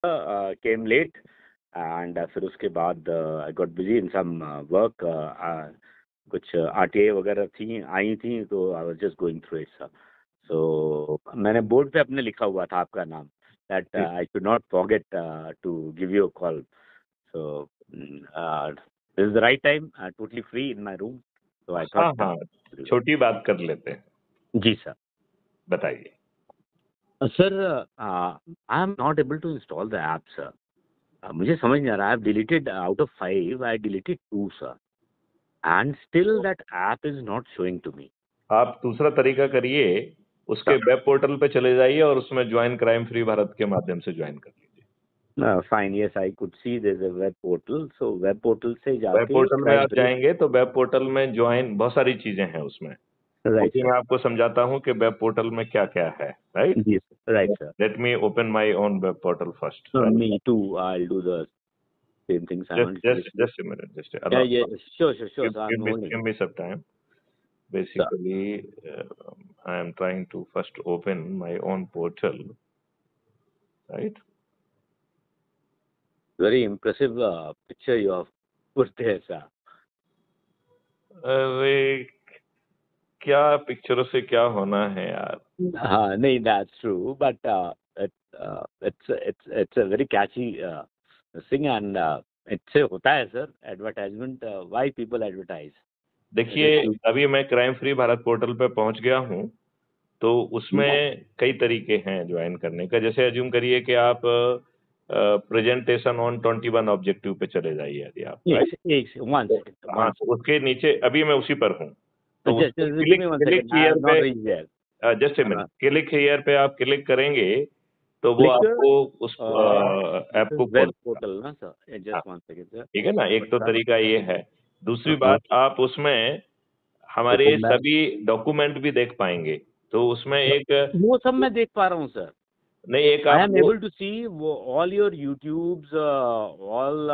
Came late and फिर उसके बाद I got busy in some work, कुछ आरटीआई वगैरह थी आई थी, तो I was just going through it sir. So मैंने बोर्ड पे अपने लिखा हुआ था आपका नाम, that I should not forget to give you a call. So this is the right time, totally free in my room, so I हाँ thought. हाँ, छोटी बात कर लेते हैं, जी सर। बताइए। Sir I M not able to install the app sir. मुझे समझ नहीं आ रहा। I have deleted out of 5 I deleted 2 sir, and still that app is not showing to me. आप दूसरा तरीका करिए, उसके सर वेब पोर्टल पे चले जाइए और उसमें ज्वाइन क्राइम फ्री भारत के माध्यम से ज्वाइन कर लीजिए। Fine, yes I could see there is a web portal, so web portal से वेब जाके पोर्टल में क्राइम आप फ्री। जाएंगे तो वेब पोर्टल में ज्वाइन बहुत सारी चीजें हैं उसमें, राइट अभी सर। मैं आपको समझाता हूँ कि वेब पोर्टल में क्या क्या है, राइट। जी sir, right sir. Let me open my own web portal first, right. Me too, I will do the same thing simultaneously. Just a minute, just या allow, ये sure sir, I am give holding. me some time. Sir Basically, I am trying to first open my own portal, right? Very impressive picture you have put there sir. अरे क्या पिक्चरों से क्या होना है यार। हाँ नहीं, that's true, but it's a very catchy thing, and इससे होता है sir advertisement. Why people advertise? देखिए, अभी मैं क्राइम फ्री भारत पोर्टल पे पहुंच गया हूं, तो उसमें कई तरीके हैं ज्वाइन करने का। जैसे अज्यूम करिए कि आप प्रेजेंटेशन ऑन 21 ऑब्जेक्टिव पे चले जाइए, यदि आप, right? वन सेकंड, हाँ, वन तो उसके नीचे अभी मैं उसी पर हूँ, तो उस second, give click me one click second, I here have पे, not reached there. Just a minute, click here पे आप क्लिक करेंगे तो वो क्लिक आपको उस ऐप को वेब खोल, पोर्टल ना सर, हाँ, जस्ट वन सेकंड सर। ठीक है ना। एक तो तरीका ये है। दूसरी हाँ, बात, आप उसमें हमारे सभी डॉक्यूमेंट भी देख पाएंगे। तो उसमें एक, वो सब मैं देख पा रहा हूँ सर। नहीं, एक I आप am वो, able to see all your YouTubes, all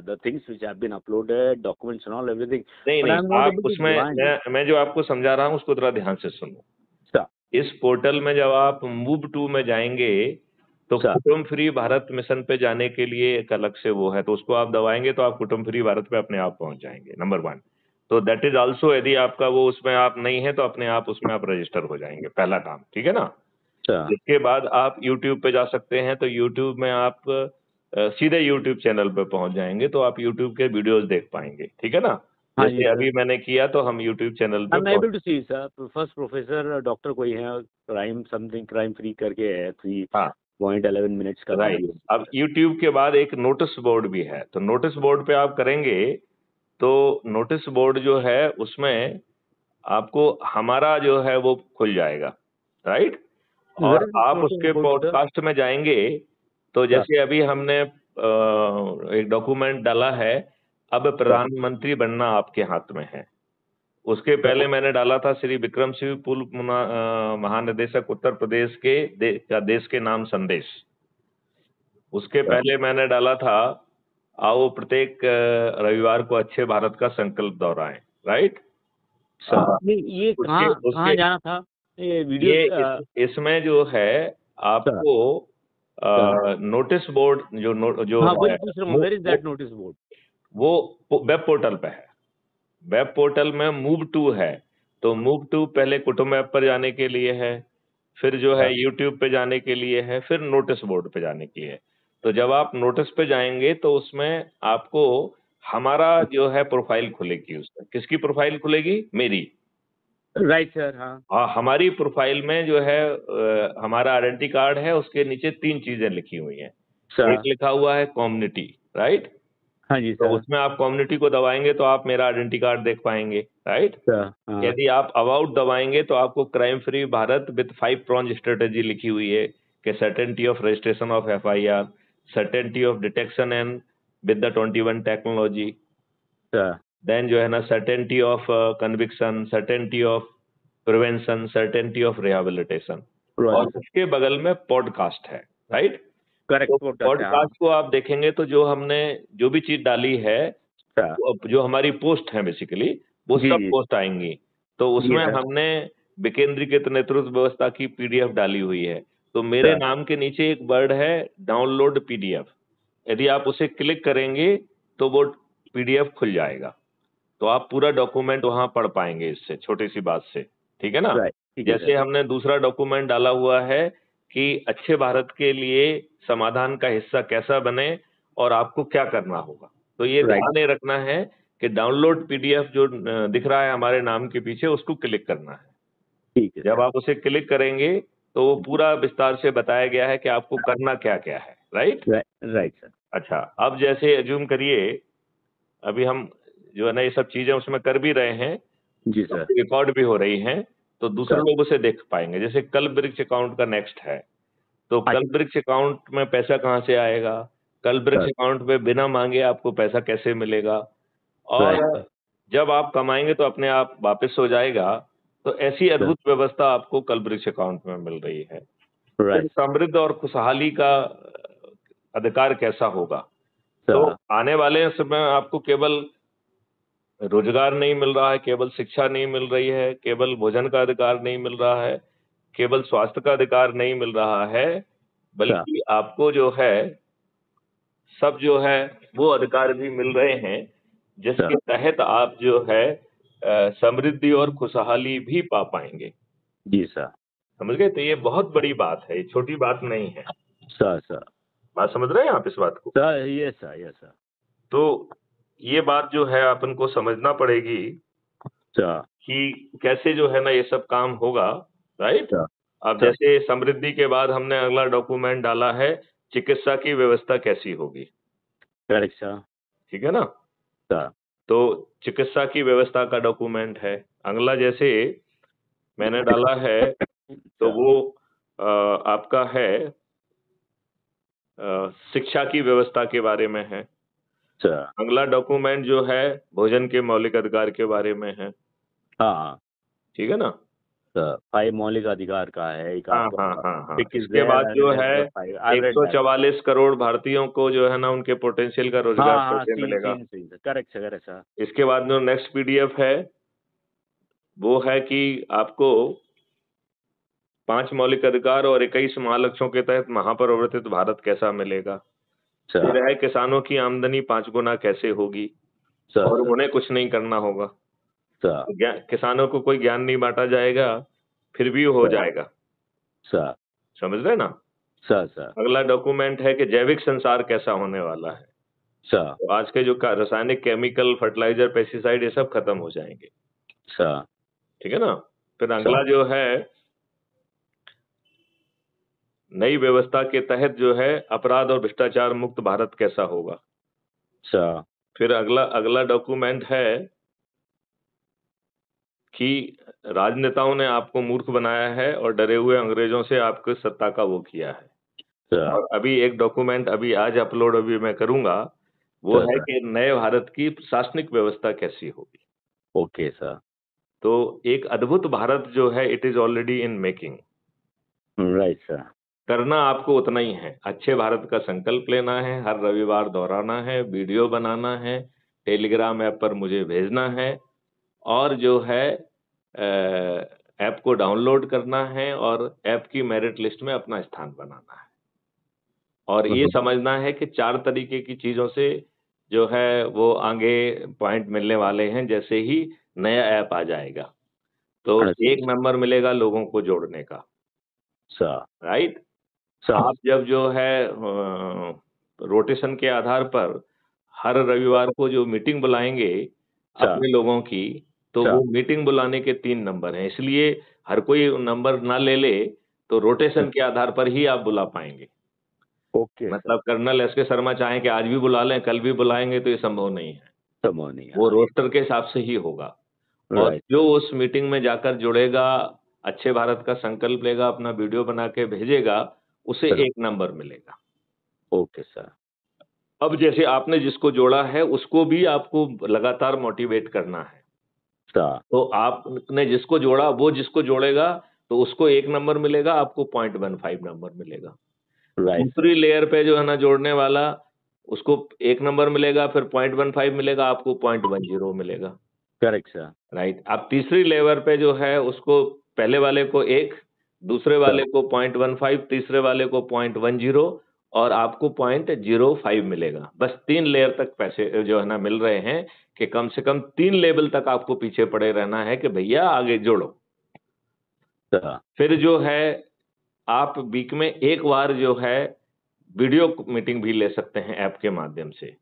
the things which have been uploaded, documents and all, everything. नहीं But I नहीं, am not आप able to उसमें, join. मैं जो आपको समझा रहा हूँ उसको थोड़ा ध्यान से सुनो। Sir, इस पोर्टल में जब आप मूव टू में जाएंगे तो sir. कुटुंब फ्री भारत मिशन पे जाने के लिए एक अलग से वो है, तो उसको आप दबाएंगे तो आप कुटुंब फ्री भारत पे अपने आप पहुंच जाएंगे, नंबर 1। तो दैट इज आल्सो, यदि आपका वो उसमें आप नहीं है तो अपने आप उसमें आप रजिस्टर हो जाएंगे, पहला काम, ठीक है ना। Sir. इसके बाद आप YouTube पे जा सकते हैं, तो YouTube में आप सीधे YouTube चैनल पे पहुंच जाएंगे, तो आप YouTube के वीडियोस देख पाएंगे, ठीक है ना। हाँ जी जैसे सर। अभी मैंने किया तो हम YouTube चैनल I पे am पहुंच, able to see sir. First professor doctor कोई है, क्राइम समथिंग क्राइम फ्री करके है, हाँ, 3.11 मिनट्स का राइट। वीडियो। अब YouTube के बाद एक नोटिस बोर्ड भी है, तो नोटिस बोर्ड पे आप करेंगे तो नोटिस बोर्ड जो है उसमें आपको हमारा जो है वो खुल जाएगा, राइट। Where और is this आप notice उसके board sir? पॉडकास्ट में जाएंगे तो Sir. जैसे अभी हमने एक डॉक्यूमेंट डाला है, अब प्रधानमंत्री बनना आपके हाथ में है। उसके पहले मैंने डाला था श्री विक्रम सिंह पूर्व महानिदेशक उत्तर प्रदेश के देश के नाम संदेश। उसके पहले मैंने डाला था, आओ प्रत्येक रविवार को अच्छे भारत का संकल्प दोहराएं, राइट। नहीं, ये कहाँ कहाँ जाना था ये वीडियो? ये इसमें जो है आपको नोटिस बोर्ड जो हाँ, है वही पूछ रहा हूँ, where is that notice board? वो वेब पोर्टल पे है। वेब पोर्टल में मूव टू है, तो मूव टू पहले कुटुंब ऐप पर जाने के लिए है, फिर जो है यूट्यूब पे जाने के लिए है, फिर नोटिस बोर्ड पे जाने के लिए है। तो जब आप नोटिस पे जाएंगे तो उसमें आपको हमारा जो है प्रोफाइल खुलेगी। उसमें किसकी प्रोफाइल खुलेगी? मेरी। Right sir. हाँ हमारी प्रोफाइल में जो है हमारा आइडेंटिटी कार्ड है, उसके नीचे 3 चीजें लिखी हुई हैं। सर। एक लिखा हुआ है कम्युनिटी, राइट। हाँ जी तो सर। उसमें आप कम्युनिटी को दबाएंगे तो आप मेरा आइडेंटिटी कार्ड देख पाएंगे, राइट। सर हाँ। यदि आप अबाउट दबाएंगे तो आपको crime free Bharat with 5 pronged strategy लिखी हुई है कि certainty of registration of FIR, certainty of detection and with the 21 technology, sir. Then जो है ना certainty of conviction, certainty of prevention, certainty of rehabilitation. और उसके बगल में पॉडकास्ट है, राइट। करेक्ट, तो पॉडकास्ट है। हाँ पॉडकास्ट को आप देखेंगे तो जो हमने जो भी चीज डाली है, सर। जो हमारी पोस्ट है बेसिकली, वो जी सब जी पोस्ट आएंगी। तो उसमें सर। हमने विकेंद्रीकृत नेतृत्व व्यवस्था की PDF डाली हुई है, तो मेरे सर। नाम के नीचे एक वर्ड है डाउनलोड पीडीएफ। यदि आप उसे क्लिक करेंगे तो वो पीडीएफ खुल जाएगा, तो आप पूरा डॉक्यूमेंट वहां पढ़ पाएंगे इससे, छोटी सी बात से। ठीक है ना? राइट, ठीक है जैसे सर। हमने दूसरा डॉक्यूमेंट डाला हुआ है कि अच्छे भारत के लिए समाधान का हिस्सा कैसा बने और आपको क्या करना होगा। तो ये राइट, ध्यान ये रखना है कि डाउनलोड पीडीएफ जो दिख रहा है हमारे नाम के पीछे, उसको क्लिक करना है। ठीक है जब सर। आप उसे क्लिक करेंगे तो वो पूरा विस्तार से बताया गया है कि आपको करना क्या क्या है। राइट? Right sir. अच्छा, अब जैसे अज्यूम करिए अभी हम जो है ना ये सब चीजें उसमें कर भी रहे हैं, जी सर। रिकॉर्ड भी हो रही हैं, तो दूसरे सर। लोग उसे देख पाएंगे। जैसे कल वृक्ष अकाउंट का नेक्स्ट है, तो कल अच्छा। वृक्ष अकाउंट में पैसा कहाँ से आएगा, कल वृक्ष सर। अकाउंट में बिना मांगे आपको पैसा कैसे मिलेगा, और राइट। जब आप कमाएंगे तो अपने आप वापस हो जाएगा। तो ऐसी सर। अद्भुत व्यवस्था आपको कल वृक्ष अकाउंट में मिल रही है। फिर राइट समृद्ध और खुशहाली का अधिकार कैसा होगा, तो सर। आने वाले समय आपको केवल रोजगार नहीं मिल रहा है, केवल शिक्षा नहीं मिल रही है, केवल भोजन का अधिकार नहीं मिल रहा है, केवल स्वास्थ्य का अधिकार नहीं मिल रहा है, सर। बल्कि आपको जो है सब जो है वो अधिकार भी मिल रहे हैं, जिसके सर। तहत आप जो है समृद्धि और खुशहाली भी पा पाएंगे। जी सर। समझ गए? तो ये बहुत बड़ी बात है, ये छोटी बात नहीं है। सर। सर। बात समझ रहे हैं आप इस बात को? सर, ये सर, ये सर। तो ये बात जो है अपन को समझना पड़ेगी सर। कि कैसे जो है ना ये सब काम होगा। राइट? सर। अब सर। जैसे समृद्धि के बाद हमने अगला डॉक्यूमेंट डाला है, चिकित्सा की व्यवस्था कैसी होगी। Correct sir. ठीक है ना? सर। तो चिकित्सा की व्यवस्था का डॉक्यूमेंट है। अगला जैसे मैंने डाला है तो सर। वो आपका है शिक्षा की व्यवस्था के बारे में है। सर। अगला डॉक्यूमेंट जो है भोजन के मौलिक अधिकार के बारे में है। हाँ ठीक है ना? सर, 5 मौलिक अधिकार का है एक हाँ आपका। हाँ हाँ हाँ। पिक इज इसके देयर बाद एंड जो देयर है is 5। I read that. 144 crore भारतीयों को जो है ना उनके पोटेंशियल का रोजगार हाँ हाँ, कैसे सीन मिलेगा। Scene scene correct sir, correct sir. इसके बाद जो नेक्स्ट पीडीएफ है वो है कि आपको 5 मौलिक अधिकार और 21 महालक्ष्यों के तहत महापरिवर्तित भारत कैसा मिलेगा। फिर सर। है किसानों की आमदनी 5 गुना कैसे होगी, सर। और सर। उन्हें कुछ नहीं करना होगा। सर। किसानों को कोई ज्ञान नहीं बांटा जाएगा, फिर भी हो सर। जाएगा। सर। समझ रहे ना? सर। सर। अगला डॉक्यूमेंट है कि जैविक संसार कैसा होने वाला है। सर। तो आज के जो रासायनिक केमिकल फर्टिलाइजर पेस्टिसाइड ये सब खत्म हो जाएंगे। सर। ठीक है ना? फिर सर। अगला जो है नई व्यवस्था के तहत जो है अपराध और भ्रष्टाचार मुक्त भारत कैसा होगा। सर। फिर अगला अगला डॉक्यूमेंट है कि राजनेताओं ने आपको मूर्ख बनाया है और डरे हुए अंग्रेजों से आपकी सत्ता का वो किया है। सर। और अभी एक डॉक्यूमेंट अभी आज अपलोड अभी मैं करूंगा, वो है सर। कि नए भारत की प्रशासनिक व्यवस्था कैसी होगी। Okay sir. तो एक अद्भुत भारत जो है it is already in making. Right sir. करना आपको उतना ही है, अच्छे भारत का संकल्प लेना है, हर रविवार दोहराना है, वीडियो बनाना है, टेलीग्राम ऐप पर मुझे भेजना है, और जो है ऐप को डाउनलोड करना है और ऐप की मेरिट लिस्ट में अपना स्थान बनाना है। और ये समझना है कि 4 तरीके की चीजों से जो है वो आगे पॉइंट मिलने वाले हैं जैसे ही नया ऐप आ जाएगा। तो एक नंबर मिलेगा लोगों को जोड़ने का। सर। राइट? सर। आप जब जो है रोटेशन के आधार पर हर रविवार को जो मीटिंग बुलाएंगे अपने लोगों की, तो वो मीटिंग बुलाने के 3 नंबर हैं। इसलिए हर कोई नंबर ना ले ले, तो रोटेशन के आधार पर ही आप बुला पाएंगे। ओके मतलब कर्नल एस के शर्मा चाहें कि आज भी बुला लें, कल भी बुलाएंगे, तो ये संभव नहीं है। संभव नहीं है। वो रोस्टर के हिसाब से ही होगा। और जो उस मीटिंग में जाकर जुड़ेगा, अच्छे भारत का संकल्प लेगा, अपना वीडियो बना के भेजेगा, उसे 1 नंबर मिलेगा। Okay sir. अब जैसे आपने जिसको जोड़ा है उसको भी आपको लगातार मोटिवेट करना है। तो आपने जिसको जोड़ा, वो जिसको जोड़ेगा तो उसको 1 नंबर मिलेगा, आपको 0.15 नंबर मिलेगा। दूसरी लेयर पे जो है ना जोड़ने वाला, उसको 1 नंबर मिलेगा, फिर 0.15 मिलेगा, आपको 0.10 मिलेगा। Correct sir. राइट? अब तीसरी लेयर पे जो है उसको पहले वाले को 1, दूसरे वाले को 0.15, तीसरे वाले को 0.10 और आपको 0.05 मिलेगा। बस 3 लेयर तक पैसे जो है ना मिल रहे हैं कि कम से कम 3 लेवल तक आपको पीछे पड़े रहना है कि भैया आगे जोड़ो। फिर जो है आप वीक में एक बार जो है वीडियो मीटिंग भी ले सकते हैं ऐप के माध्यम से।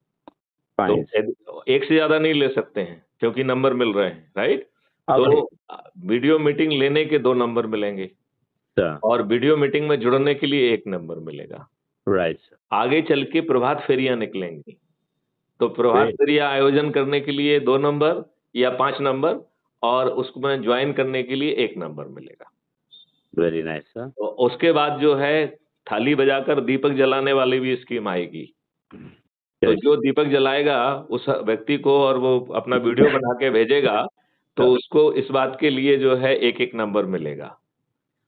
तो एक से ज्यादा नहीं ले सकते हैं क्योंकि नंबर मिल रहे हैं, राइट? तो वीडियो मीटिंग लेने के 2 नंबर मिलेंगे और वीडियो मीटिंग में जुड़ने के लिए 1 नंबर मिलेगा। राइट। आगे चल के प्रभात फेरियां निकलेंगी, तो प्रभात फेरियां आयोजन करने के लिए 2 नंबर या 5 नंबर और उसमें ज्वाइन करने के लिए 1 नंबर मिलेगा। Very nice sir. तो उसके बाद जो है थाली बजाकर दीपक जलाने वाली भी स्कीम आएगी। तो जो दीपक जलाएगा उस व्यक्ति को और वो अपना वीडियो बना के भेजेगा तो उसको इस बात के लिए जो है 1-1 नंबर मिलेगा।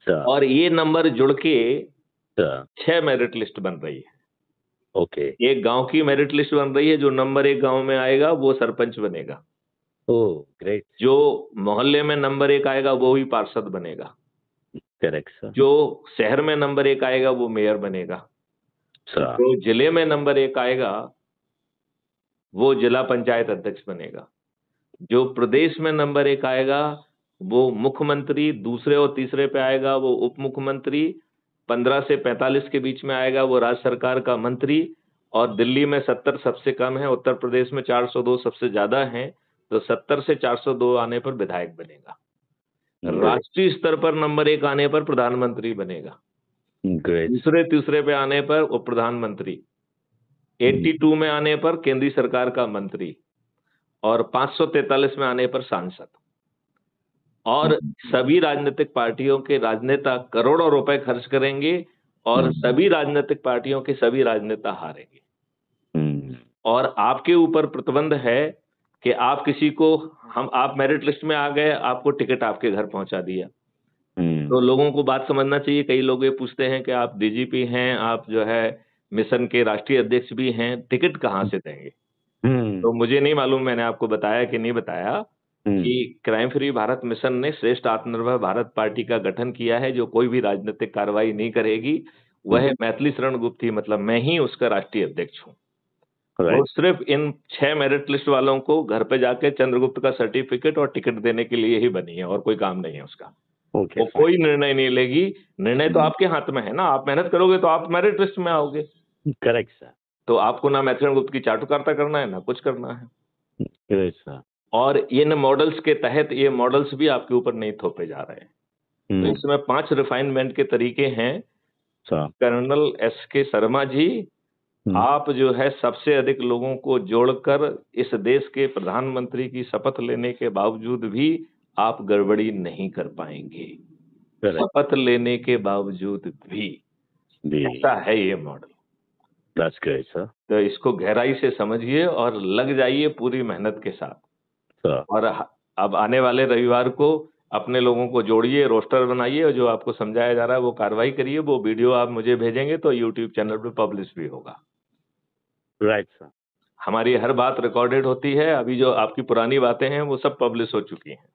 और ये नंबर जुड़ के 6 मेरिट लिस्ट बन रही है। ओके। एक गांव की मेरिट लिस्ट बन रही है, जो नंबर 1 गांव में आएगा वो सरपंच बनेगा। Oh great. जो मोहल्ले में नंबर 1 आएगा वो ही पार्षद बनेगा। Correct sir. जो शहर में नंबर 1 आएगा वो मेयर बनेगा। जो जिले में नंबर 1 आएगा वो जिला पंचायत अध्यक्ष बनेगा। जो प्रदेश में नंबर 1 आएगा वो मुख्यमंत्री, दूसरे और तीसरे पे आएगा वो उप मुख्यमंत्री, 15 से 45 के बीच में आएगा वो राज्य सरकार का मंत्री, और दिल्ली में 70 सबसे कम है, उत्तर प्रदेश में 402 सबसे ज्यादा है, तो 70 से 402 आने पर विधायक बनेगा। राष्ट्रीय स्तर पर नंबर 1 आने पर प्रधानमंत्री बनेगा। दूसरे तीसरे पे आने पर उप प्रधानमंत्री, 82 में आने पर केंद्रीय सरकार का मंत्री और 543 में आने पर सांसद। और सभी राजनीतिक पार्टियों के राजनेता करोड़ों रुपए खर्च करेंगे और सभी राजनीतिक पार्टियों के सभी राजनेता हारेंगे। और आपके ऊपर प्रतिबंध है कि आप किसी को आप मेरिट लिस्ट में आ गए, आपको टिकट आपके घर पहुंचा दिया। तो लोगों को बात समझना चाहिए। कई लोग ये पूछते हैं कि आप डीजीपी हैं, आप जो है मिशन के राष्ट्रीय अध्यक्ष भी हैं, टिकट कहां से देंगे? तो मुझे नहीं मालूम मैंने आपको बताया कि नहीं बताया कि क्राइम फ्री भारत मिशन ने श्रेष्ठ आत्मनिर्भर भारत पार्टी का गठन किया है, जो कोई भी राजनीतिक कार्रवाई नहीं करेगी। वह मैथिली शरण गुप्त ही, मतलब मैं ही उसका राष्ट्रीय अध्यक्ष हूँ। वो सिर्फ इन 6 मेरिट लिस्ट वालों को घर पे जाके चंद्रगुप्त का सर्टिफिकेट और टिकट देने के लिए ही बनी है, और कोई काम नहीं है उसका। वो कोई निर्णय नहीं लेगी। निर्णय तो आपके हाथ में है ना, आप मेहनत करोगे तो आप मेरिट लिस्ट में आओगे। Correct sir. तो आपको ना मैथिली शरण गुप्त की चाटुकारिता करना है, ना कुछ करना है। Correct sir. और इन मॉडल्स के तहत ये मॉडल्स भी आपके ऊपर नहीं थोपे जा रहे हैं। तो इसमें 5 रिफाइनमेंट के तरीके हैं। कर्नल SK शर्मा जी, आप जो है सबसे अधिक लोगों को जोड़कर इस देश के प्रधानमंत्री की शपथ लेने के बावजूद भी आप गड़बड़ी नहीं कर पाएंगे। शपथ लेने के बावजूद भी ऐसा है ये मॉडल। That's great, sir. तो इसको गहराई से समझिए और लग जाइए पूरी मेहनत के साथ। और अब आने वाले रविवार को अपने लोगों को जोड़िए, रोस्टर बनाइए, और जो आपको समझाया जा रहा है वो कार्रवाई करिए। वो वीडियो आप मुझे भेजेंगे तो यूट्यूब चैनल पे पब्लिश भी होगा। Right sir. हमारी हर बात रिकॉर्डेड होती है। अभी जो आपकी पुरानी बातें हैं वो सब पब्लिश हो चुकी हैं।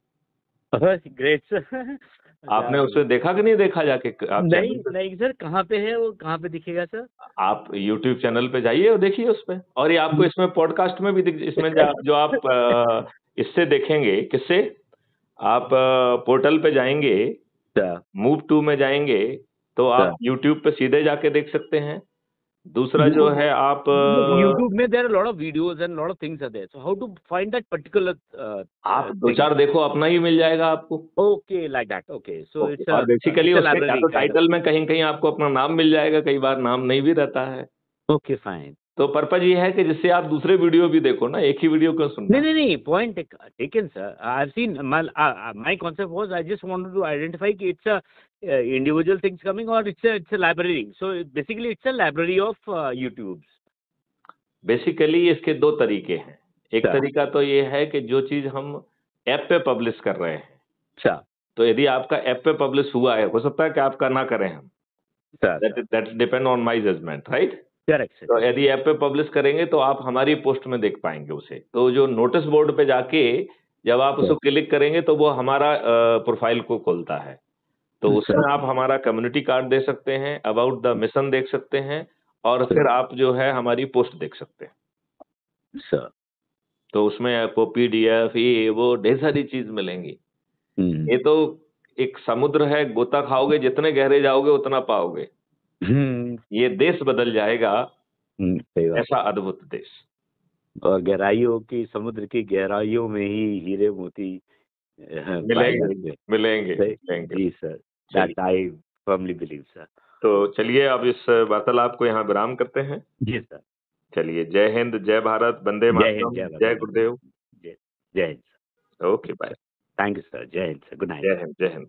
Great sir. आपने उसे देखा कि नहीं देखा जाके? आप नहीं सर, कहाँ पे है वो, कहाँ पे दिखेगा सर? आप YouTube चैनल पे जाइए और देखिए उस पे। और ये आपको इसमें पॉडकास्ट में भी इसमें जो आप इससे देखेंगे, किससे? आप पोर्टल पे जाएंगे, मूव टू में जाएंगे तो आप YouTube पे सीधे जाके देख सकते हैं। दूसरा जो है आप YouTube में there are a lot of videos and lot of things are there. So how to find that particular आप 2-4 देखो, अपना ही मिल जाएगा आपको। Okay, like that. Okay. So it's और बेसिकली उसके टाइटल में कहीं-कहीं आपको अपना नाम मिल जाएगा, कई बार नाम नहीं भी रहता है। Okay, fine. तो पर्पज ये है कि जिससे आप दूसरे वीडियो भी देखो ना, एक ही वीडियो क्यों सुनना? नहीं, point taken sir. I've seen my concept was I just wanted to identify कि it's a individual things coming or it's a library. So basically it's a library of YouTube. Basically इसके 2 तरीके हैं। एक तरीका तो ये है कि जो चीज हम ऐप पे पब्लिश कर रहे हैं, अच्छा, तो यदि आपका ऐप पे पब्लिश हुआ है, हो सकता है कि आपका ना करें हम। That depend on my judgement, right? Correct. तो यदि ऐप पे पब्लिश करेंगे तो आप हमारी पोस्ट में देख पाएंगे उसे। तो जो नोटिस बोर्ड पे जाके जब आप उसको क्लिक करेंगे तो वो हमारा प्रोफाइल को खोलता है। तो उसमें आप हमारा कम्युनिटी कार्ड दे सकते हैं, अबाउट द मिशन देख सकते हैं, और फिर आप जो है हमारी पोस्ट देख सकते हैं सर। तो उसमें आपको पीडीएफ ये वो ढेर सारी चीज मिलेंगी। ये तो एक समुद्र है, गोता खाओगे जितने गहरे जाओगे उतना पाओगे। ये देश बदल जाएगा, सही बात। ऐसा अद्भुत देश। और गहराइयों की, समुद्र की गहराइयों में ही हीरे मोती मिलेंगे मिलेंगे मिलेंगे। जी sir, that I firmly believe sir. तो चलिए अब इस वार्तालाप को यहाँ विराम करते हैं। जी सर। चलिए, जय हिंद, जय भारत, वंदे जय हिंद, मातरम, जय जय भारत, गुरुदेव। जय Hind sir. Okay bye. Thank you sir. जय हिंद सर। Good night. जय हिंद, जय हिंद।